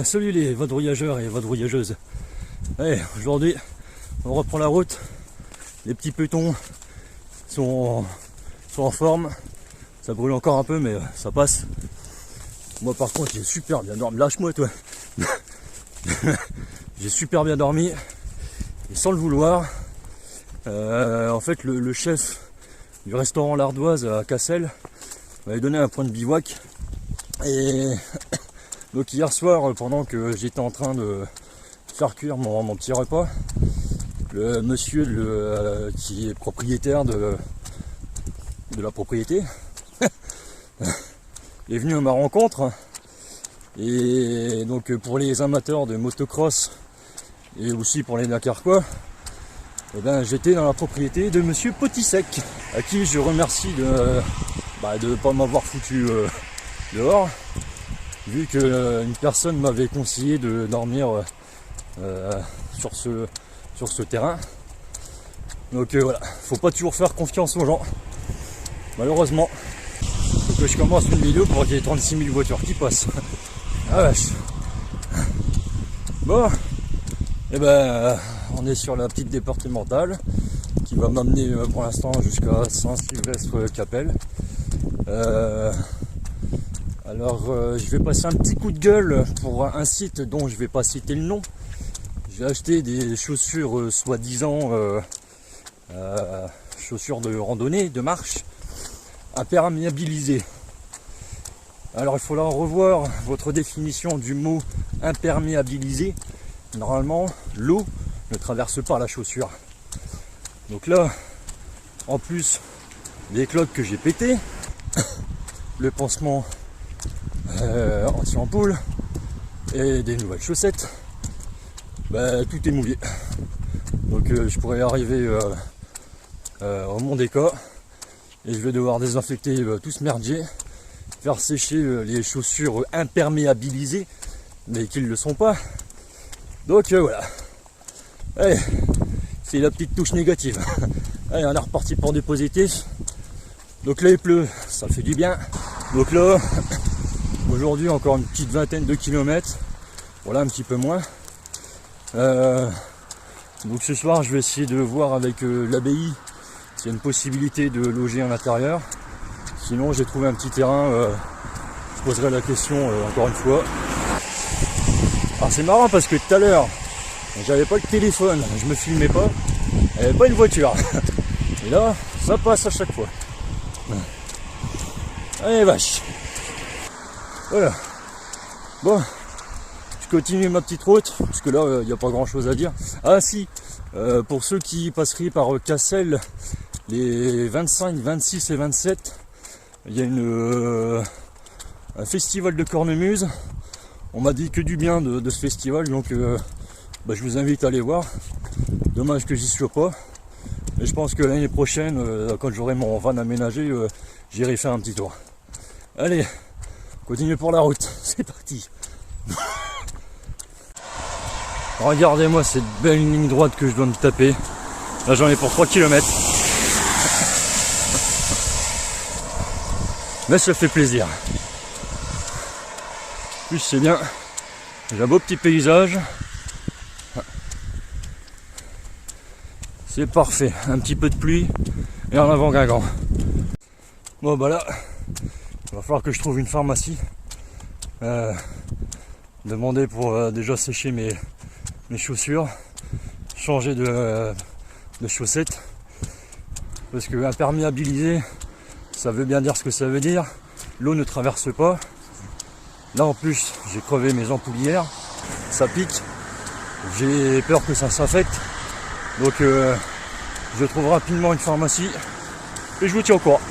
Bon, salut les vadrouillageurs et vadrouillageuses. Allez, aujourd'hui, on reprend la route. Les petits petons sont en forme. Ça brûle encore un peu, mais ça passe. Moi, par contre, j'ai super bien dormi. Lâche-moi, toi. J'ai super bien dormi. Et sans le vouloir. En fait, le chef du restaurant L'Ardoise à Cassel m'avait donné un point de bivouac. Et donc hier soir, pendant que j'étais en train de faire cuire mon petit repas, le monsieur qui est propriétaire de la propriété est venu à ma rencontre. Et donc pour les amateurs de motocross et aussi pour les Dakarquois, eh ben, j'étais dans la propriété de monsieur Potisek, à qui je remercie de ne pas m'avoir foutu dehors, vu qu'une personne m'avait conseillé de dormir sur ce terrain. Donc voilà, faut pas toujours faire confiance aux gens, malheureusement. Faut que je commence une vidéo pour qu'il y ait 36 000 voitures qui passent. Ah vache. Bon, et ben on est sur la petite départementale qui va m'amener pour l'instant jusqu'à Saint-Sylvestre-Capelle. Alors je vais passer un petit coup de gueule pour un site dont je vais pas citer le nom. J'ai acheté des chaussures soi-disant chaussures de randonnée, de marche, imperméabilisées. Alors il faudra revoir votre définition du mot imperméabilisé. Normalement, l'eau ne traverse pas la chaussure. Donc là, en plus des cloques que j'ai pété, le pansement anti-ampoule et des nouvelles chaussettes, tout est mouillé. Donc je pourrais arriver au Mont des Cas et je vais devoir désinfecter tout ce merdier, faire sécher les chaussures imperméabilisées, mais qui ne le sont pas. Donc voilà. Allez, c'est la petite touche négative. Allez, on est reparti pour du positif. Donc là il pleut, ça fait du bien. Donc là, aujourd'hui encore une petite vingtaine de kilomètres. Voilà, un petit peu moins. Donc ce soir je vais essayer de voir avec l'abbaye s'il y a une possibilité de loger en intérieur. Sinon j'ai trouvé un petit terrain, je poserai la question encore une fois. Alors c'est marrant parce que tout à l'heure j'avais pas le téléphone, je me filmais pas, il n'y avait pas une voiture. Et là ça passe à chaque fois. Allez vache. Voilà. Bon, je continue ma petite route, parce que là il n'y a pas grand chose à dire. Ah si, pour ceux qui passeraient par Cassel les 25, 26 et 27, il y a un festival de cornemuse. On m'a dit que du bien de ce festival, donc je vous invite à aller voir. Dommage que j'y sois pas. Mais je pense que l'année prochaine, quand j'aurai mon van aménagé, j'irai faire un petit tour. Allez, continue pour la route, c'est parti. Regardez-moi cette belle ligne droite que je dois me taper. Là j'en ai pour 3 km. Mais ça fait plaisir. En plus c'est bien. J'ai un beau petit paysage. C'est parfait. Un petit peu de pluie et en avant Guingamp. Bon là, il va falloir que je trouve une pharmacie. Demander pour déjà sécher mes chaussures, changer de chaussettes, parce que imperméabilisé, ça veut bien dire ce que ça veut dire. L'eau ne traverse pas. Là en plus j'ai crevé mes ampoulières, ça pique, j'ai peur que ça s'infecte, donc je trouve rapidement une pharmacie et je vous tiens au courant.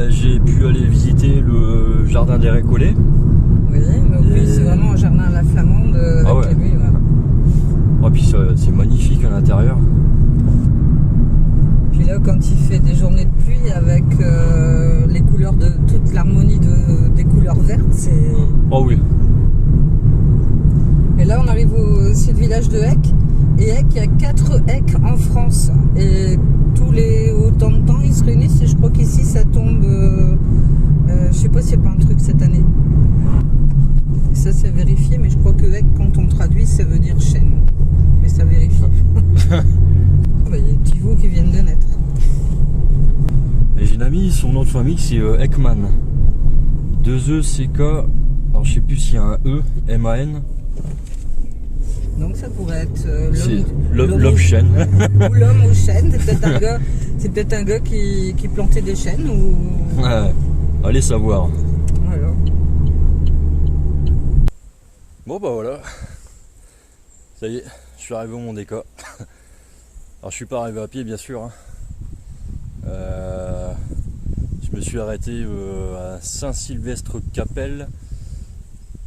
J'ai pu aller visiter le jardin des récollets. Oui, donc oui, c'est vraiment un jardin à la flamande avec la buée. Et puis c'est magnifique à l'intérieur. Puis là, quand il fait des journées de pluie avec les couleurs de toute l'harmonie des couleurs vertes, c'est. Oh oui. Et là, on arrive aussi le village de Eck. Et Eck, il y a 4 Eck en France. Et tous les autant de temps, ils se réunissent. Et je crois qu'ici, ça tombe. Je sais pas s'il n'y a pas un truc cette année. ça c'est vérifié, mais je crois que Hek, quand on traduit, ça veut dire chêne. Mais ça vérifie. Il y a des petits veaux qui viennent de naître. Et j'ai une amie, son nom de famille c'est Ekman. 2 E, C, K. Alors je sais plus s'il y a un E, M-A-N. Donc ça pourrait être l'homme chêne. Ou l'homme au chêne. C'est peut-être un gars qui plantait des chênes ou. Ouais, allez savoir. Voilà. Bon bah voilà. Ça y est, je suis arrivé au Mont des Cats. Alors je suis pas arrivé à pied bien sûr. Hein. Je me suis arrêté à Saint-Sylvestre-Capelle.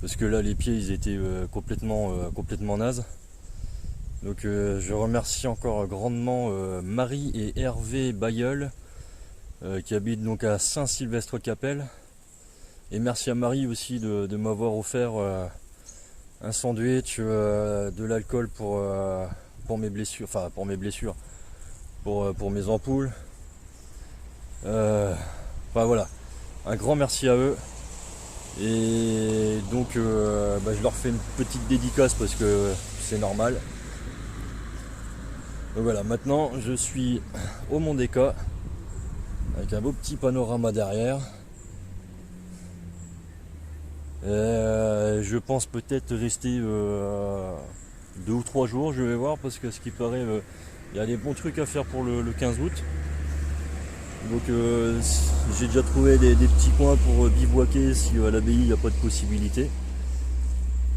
Parce que là les pieds ils étaient complètement nazes. Donc je remercie encore grandement Marie et Hervé Bayeul qui habitent donc à Saint-Sylvestre-Capelle. Et merci à Marie aussi de m'avoir offert un sandwich, de l'alcool pour mes blessures, enfin pour mes blessures, pour mes ampoules. Enfin voilà, un grand merci à eux. Et donc je leur fais une petite dédicace parce que c'est normal. Donc voilà, maintenant je suis au Mont des Cats avec un beau petit panorama derrière. Je pense peut-être rester 2 ou 3 jours, je vais voir, parce que ce qui paraît, il y a des bons trucs à faire pour le 15 août. Donc j'ai déjà trouvé des petits coins pour bivouaquer si à l'abbaye il n'y a pas de possibilité.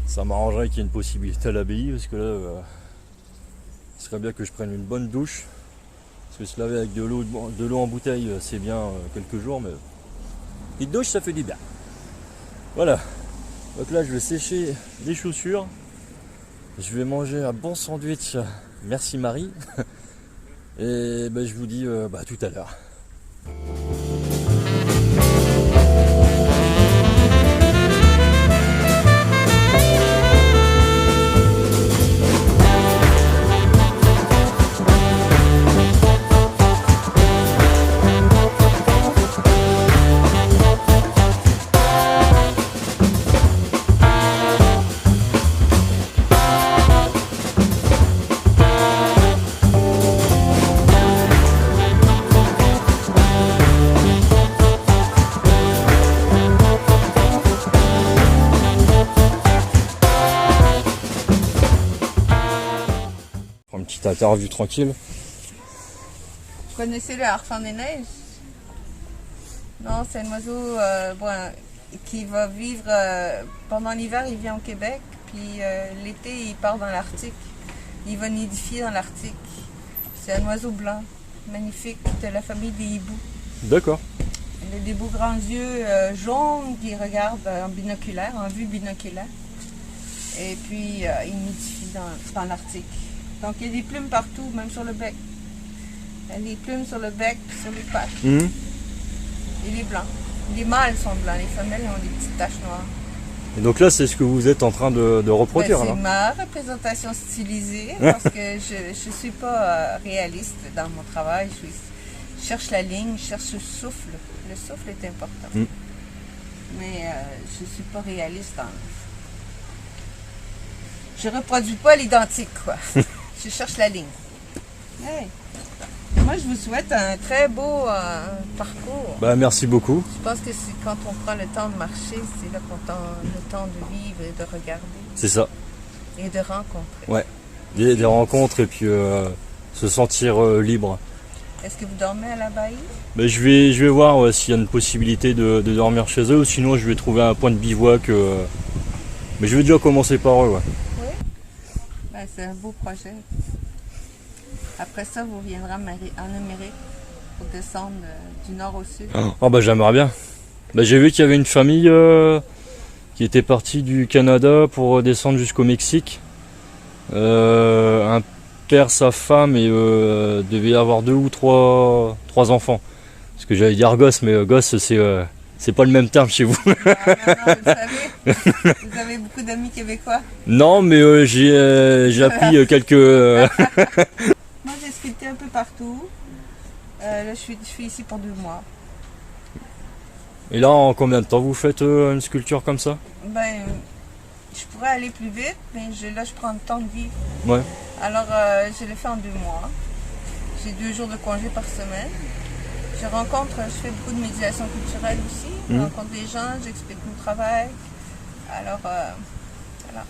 Ça m'arrangerait qu'il y ait une possibilité à l'abbaye, parce que là ce serait bien que je prenne une bonne douche. Parce que se laver avec de l'eau en bouteille c'est bien quelques jours, mais une douche ça fait du bien. Voilà, donc là je vais sécher les chaussures. Je vais manger un bon sandwich, merci Marie. Et je vous dis tout à l'heure. Petite interview tranquille. Vous connaissez le harfang des neiges? Non, c'est un oiseau qui va vivre pendant l'hiver, il vient au Québec, puis l'été il part dans l'Arctique. Il va nidifier dans l'Arctique. C'est un oiseau blanc, magnifique, de la famille des hiboux. D'accord. Il a des beaux grands yeux jaunes qui regardent en binoculaire, en vue binoculaire. Et puis il nidifie dans l'Arctique. Donc il y a des plumes partout, même sur le bec. Il y a des plumes sur le bec, sur les pattes. Il est blanc. Les mâles sont blancs, les femelles ont des petites taches noires. Et donc là, c'est ce que vous êtes en train de reproduire. C'est ma représentation stylisée, parce que je ne suis pas réaliste dans mon travail. Je cherche la ligne, je cherche le souffle. Le souffle est important. Mais je ne suis pas réaliste dans... Je reproduis pas l'identique, quoi. Je cherche la ligne. Hey. Moi, je vous souhaite un très beau parcours. Merci beaucoup. Je pense que c'est quand on prend le temps de marcher, c'est là qu'on a le temps de vivre et de regarder. C'est ça. Et de rencontrer. Ouais. Des rencontres et puis se sentir libre. Est-ce que vous dormez à l'abbaye? Je vais voir s'il y a une possibilité de dormir chez eux, ou sinon je vais trouver un point de bivouac. Mais je vais déjà commencer par eux. Ouais. Oui? C'est un beau projet. Après ça, vous reviendrez en Amérique pour descendre du nord au sud. J'aimerais bien. J'ai vu qu'il y avait une famille qui était partie du Canada pour descendre jusqu'au Mexique. Un père, sa femme et devait avoir 2 ou 3 enfants. Parce que j'allais dire gosse, mais gosse c'est pas le même terme chez vous. Non, vous savez. Vous avez beaucoup d'amis québécois? Non, mais j'ai appris quelques... Moi, j'ai sculpté un peu partout. Là, je suis ici pour 2 mois. Et là, en combien de temps vous faites une sculpture comme ça? je pourrais aller plus vite, mais là, je prends le temps de vivre. Ouais. Alors, je le fais en 2 mois. J'ai 2 jours de congé par semaine. Je fais beaucoup de médiation culturelle aussi. Je rencontre des gens, j'explique mon travail. Alors, voilà.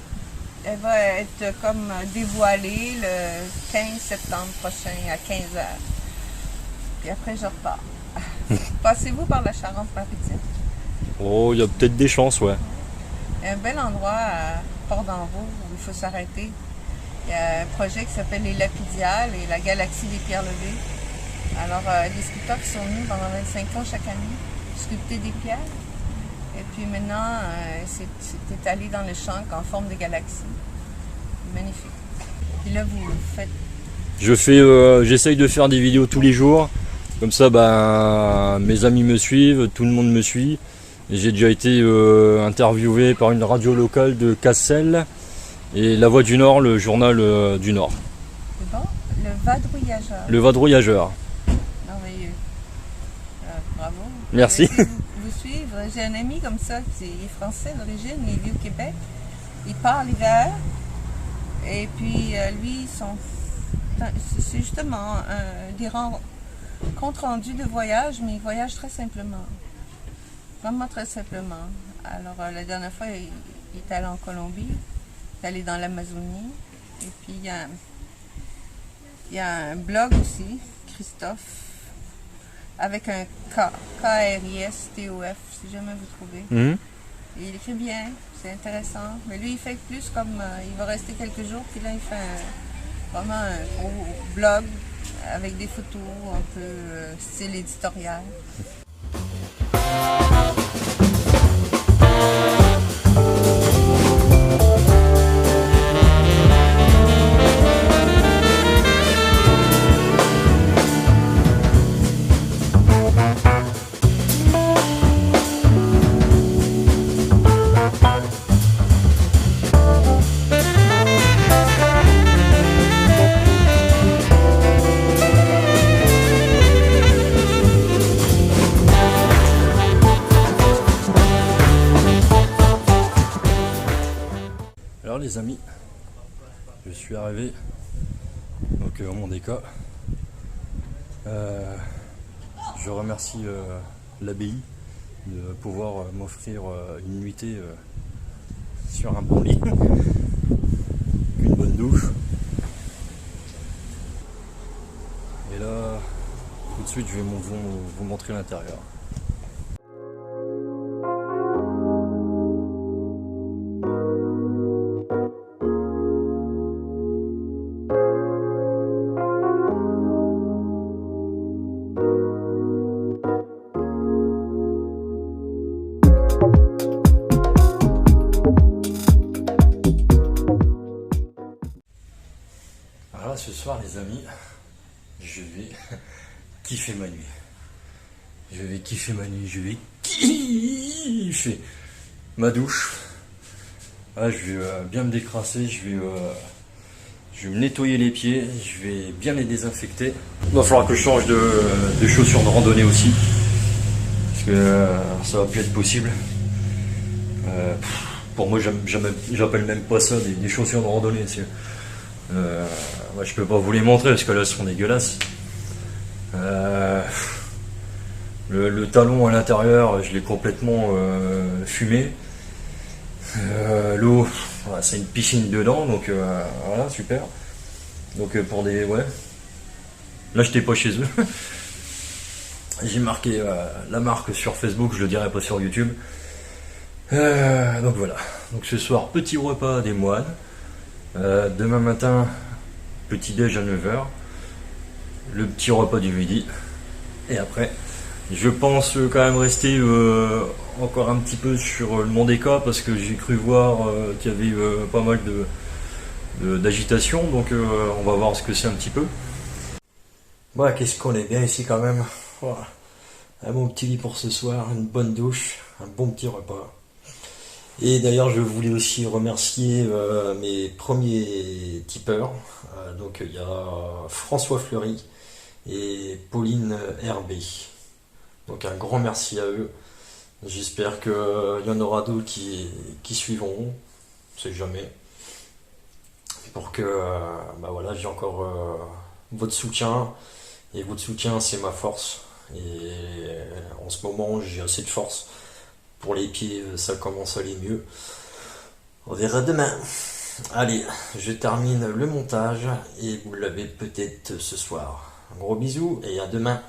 Elle va être comme dévoilée le 15 septembre prochain à 15h. Puis après, je repars. Passez-vous par la Charente-Maritime? Oh, il y a peut-être des chances, ouais. Il y a un bel endroit à Port-d'Envaux où il faut s'arrêter. Il y a un projet qui s'appelle les Lapidiales et la galaxie des pierres levées. Alors, des sculpteurs qui sont venus pendant 25 ans chaque année, sculpter des pierres. Et puis maintenant, c'est étalé dans le champ en forme de galaxie. Magnifique. Puis là, vous faites... J'essaye de faire des vidéos tous les jours. Comme ça, mes amis me suivent, tout le monde me suit. Et j'ai déjà été interviewé par une radio locale de Cassel et La Voix du Nord, le journal du Nord. C'est bon? Le vadrouillageur. Le vadrouillageur. Merveilleux. Bravo. Merci. Vous suivre. J'ai un ami comme ça, il est français d'origine, il vit au Québec. Il part l'hiver. Et puis lui, c'est justement des comptes rendus de voyage, mais il voyage très simplement. Vraiment très simplement. Alors, la dernière fois, il est allé en Colombie, il est allé dans l'Amazonie. Et puis, il y a un blog aussi, Christophe, avec un K, K-R-I-S-T-O-F, si jamais vous trouvez. Et il écrit bien, c'est intéressant. Mais lui, il fait plus comme, il va rester quelques jours, puis là, il fait vraiment un gros blog avec des photos un peu style éditorial. Alors les amis, je suis arrivé donc au Mont des Cas. Je remercie l'abbaye de pouvoir m'offrir une nuitée sur un bon lit, une bonne douche. Et là, tout de suite, je vais vous montrer l'intérieur. Alors ce soir les amis, je vais kiffer ma nuit. Je vais kiffer ma douche. Ah, je vais bien me décrasser, je vais me nettoyer les pieds, je vais bien les désinfecter. Il va falloir que je change de chaussures de randonnée aussi. Parce que ça va plus être possible. Pour moi, j'appelle même pas ça des chaussures de randonnée. Moi, je peux pas vous les montrer parce que là, elles sont dégueulasses. Le talon à l'intérieur, je l'ai complètement fumé. L'eau, voilà, c'est une piscine dedans, donc voilà, super. Donc pour des... Ouais. Là, j'étais pas chez eux. J'ai marqué la marque sur Facebook, je le dirai pas sur YouTube. Donc voilà. Donc ce soir, petit repas des moines. Demain matin, petit déj à 9h. Le petit repas du midi. Et après, je pense quand même rester encore un petit peu sur le Mont des Cas parce que j'ai cru voir qu'il y avait pas mal d'agitation. Donc on va voir ce que c'est un petit peu. Voilà, qu'est-ce qu'on est bien ici quand même. Voilà. Un bon petit lit pour ce soir, une bonne douche, un bon petit repas. Et d'ailleurs, je voulais aussi remercier mes premiers tipeurs. Donc il y a François Fleury et Pauline Herbé. Donc un grand merci à eux. J'espère qu'il y en aura d'autres qui suivront. on sait jamais. Pour que bah voilà, j'ai encore votre soutien, et votre soutien c'est ma force. Et en ce moment j'ai assez de force. Pour les pieds ça commence à aller mieux. On verra demain. Allez, je termine le montage et vous l'avez peut-être ce soir. Un gros bisou et à demain.